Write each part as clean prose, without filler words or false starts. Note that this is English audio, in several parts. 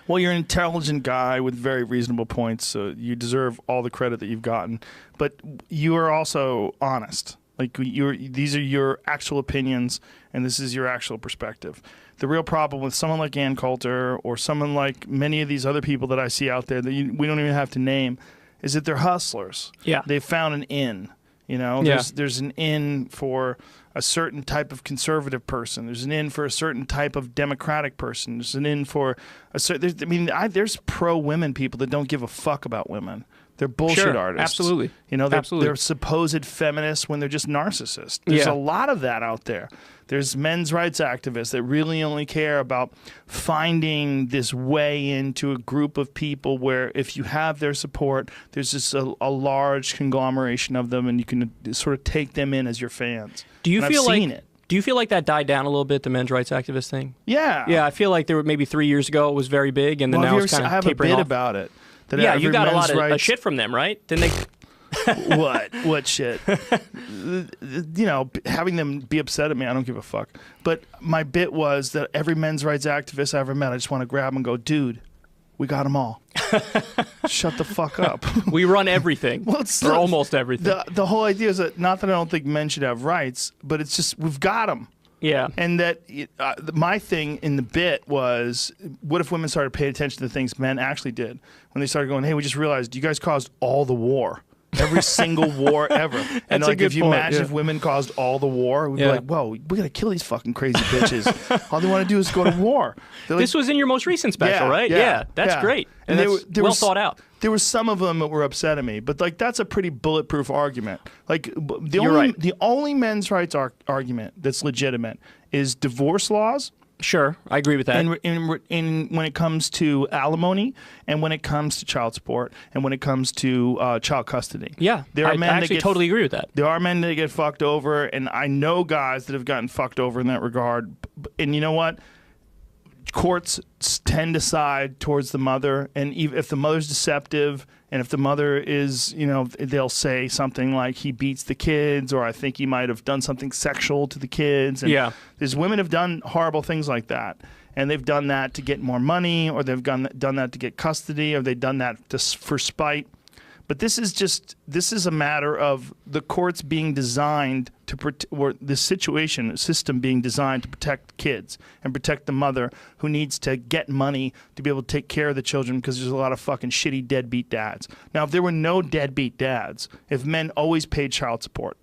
Well, you're an intelligent guy with very reasonable points, so you deserve all the credit that you've gotten. But you are also honest. Like these are your actual opinions, and this is your actual perspective. The real problem with someone like Ann Coulter or someone like many of these other people that I see out there that we don't even have to name is that they're hustlers. Yeah. They've found an in. You know, there's an in for a certain type of conservative person. There's an in for a certain type of democratic person. There's an in for a certain. I mean, there's pro-women people that don't give a fuck about women. They're bullshit artists. Absolutely. You know, they're supposed feminists when they're just narcissists. There's a lot of that out there. There's men's rights activists that really only care about finding this way into a group of people where if you have their support, there's just a large conglomeration of them and you can sort of take them in as your fans. Do you feel like it. Do you feel like that died down a little bit, the men's rights activist thing? Yeah. Yeah, I feel like there were maybe 3 years ago it was very big, and then now it's kind of tapering off. I have a bit about it. Yeah, you got a lot of shit from them, right? Didn't they? What shit? You know, having them be upset at me, I don't give a fuck. But my bit was that every men's rights activist I ever met, I just want to grab and go, dude, we got them all. Shut the fuck up. We run everything. Well, or almost everything. The whole idea is that not that I don't think men should have rights, but it's just we've got them. Yeah. And that my thing in the bit was, what if women started paying attention to the things men actually did? When they started going, hey, we just realized you guys caused all the war. Every single war ever. And like, if you imagine if women caused all the war, we'd be like, whoa, we got to kill these fucking crazy bitches. All they want to do is go to war. Like, this was in your most recent special, right? Yeah. That's great. And that's well thought out. There were some of them that were upset at me, but like that's a pretty bulletproof argument. Like the only men's rights argument that's legitimate is divorce laws. Sure, I agree with that. And when it comes to alimony, and when it comes to child support, and when it comes to child custody. Yeah, I actually totally agree with that. There are men that get fucked over, and I know guys that have gotten fucked over in that regard. And you know what? Courts tend to side towards the mother, and if the mother's deceptive, and if the mother is, you know, they'll say something like he beats the kids, or I think he might have done something sexual to the kids. And these women have done horrible things like that, and they've done that to get more money, or they've done that to get custody, or they've done that for spite. But this is a matter of the courts being designed to or the system being designed to protect kids and protect the mother who needs to get money to be able to take care of the children because there's a lot of fucking shitty deadbeat dads. Now, if there were no deadbeat dads, if men always paid child support,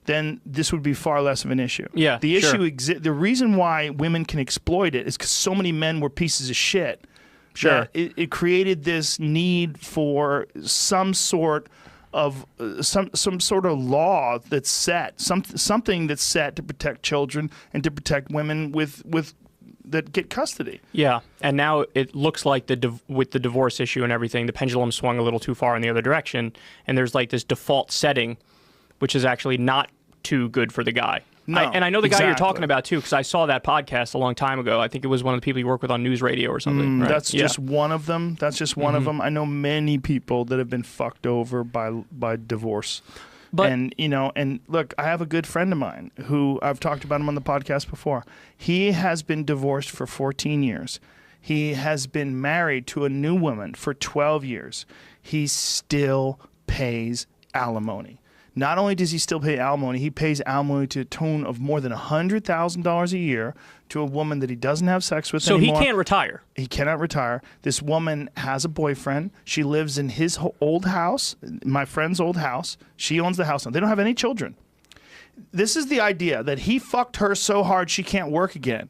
then this would be far less of an issue. Yeah, the issue the reason why women can exploit it is because so many men were pieces of shit. Sure. It created this need for some sort of some sort of law that's set, something that's set to protect children and to protect women with that get custody. Yeah, and now it looks like with the divorce issue and everything, the pendulum swung a little too far in the other direction, and there's like this default setting, which is actually not too good for the guy. No, I know the guy you're talking about, too, because I saw that podcast a long time ago. I think it was one of the people you work with on news radio or something. Right? That's just one of them. That's just one of them. I know many people that have been fucked over by divorce. And, you know, and look, I have a good friend of mine who I've talked about him on the podcast before. He has been divorced for 14 years. He has been married to a new woman for 12 years. He still pays alimony. Not only does he still pay alimony, he pays alimony to a tune of more than $100,000 a year to a woman that he doesn't have sex with anymore. So he can't retire. He cannot retire. This woman has a boyfriend. She lives in his old house, my friend's old house. She owns the house now. They don't have any children. This is the idea that he fucked her so hard she can't work again.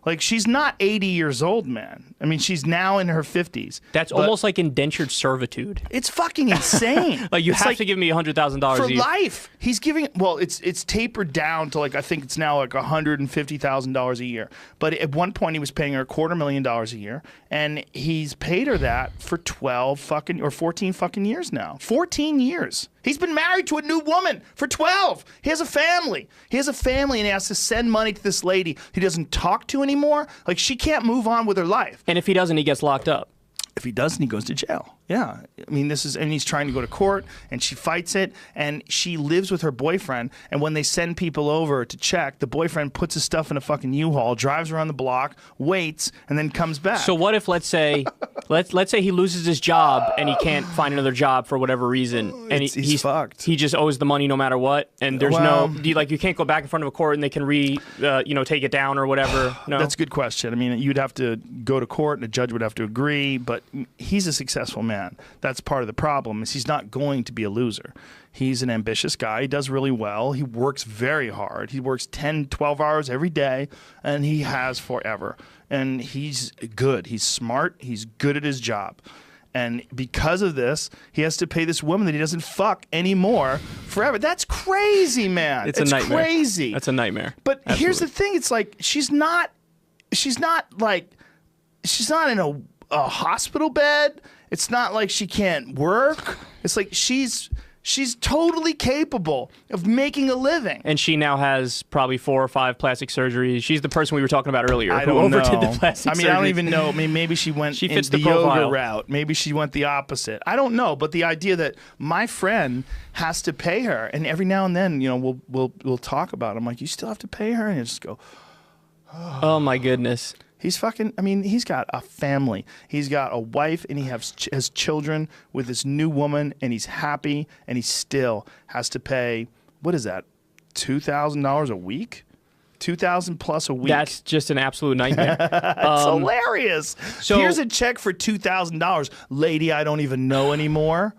Like, she's not 80 years old, man. I mean, she's now in her 50s. That's almost like indentured servitude. It's fucking insane. Like, you have to give me $100,000 for life. He's giving, well, it's tapered down to, like, I think it's now like $150,000 a year. But at one point, he was paying her $250,000 a year, and he's paid her that for 14 fucking years now. 14 years. He's been married to a new woman for 12. He has a family. He has a family, and he has to send money to this lady he doesn't talk to anymore. Like, she can't move on with her life. And if he doesn't, he gets locked up. If he doesn't, he goes to jail. Yeah. I mean, and he's trying to go to court, and she fights it, and she lives with her boyfriend, and when they send people over to check, the boyfriend puts his stuff in a fucking U-Haul, drives around the block, waits, and then comes back. So what if, let's say he loses his job and he can't find another job for whatever reason, and he's fucked. He just owes the money no matter what, and there's you can't go back in front of a court and they can take it down or whatever. No, that's a good question. I mean, you'd have to go to court, and a judge would have to agree, but he's a successful man. That's part of the problem, is he's not going to be a loser. He's an ambitious guy. He does really well. He works very hard. He works 10, 12 hours every day, and he has forever. And he's good. He's smart. He's good at his job. And because of this, he has to pay this woman that he doesn't fuck anymore forever. That's crazy, man. It's a nightmare. Crazy. That's a nightmare. But here's the thing. It's like she's not in a hospital bed. It's not like she can't work. It's like she's totally capable of making a living. And she now has probably 4 or 5 plastic surgeries. She's the person we were talking about earlier. I don't know. Overdid the plastic surgery. I don't even know. I mean, maybe she went she fits the profile. yoga route. Maybe she went the opposite. I don't know. But the idea that my friend has to pay her, and every now and then, we'll talk about it. I'm like, you still have to pay her? And I just go, oh my goodness. He's he's got a family. He's got a wife, and he has children with this new woman, and he's happy, and he still has to pay, what is that, $2,000 a week? $2,000 plus a week. That's just an absolute nightmare. It's hilarious. So here's a check for $2,000. Lady I don't even know anymore.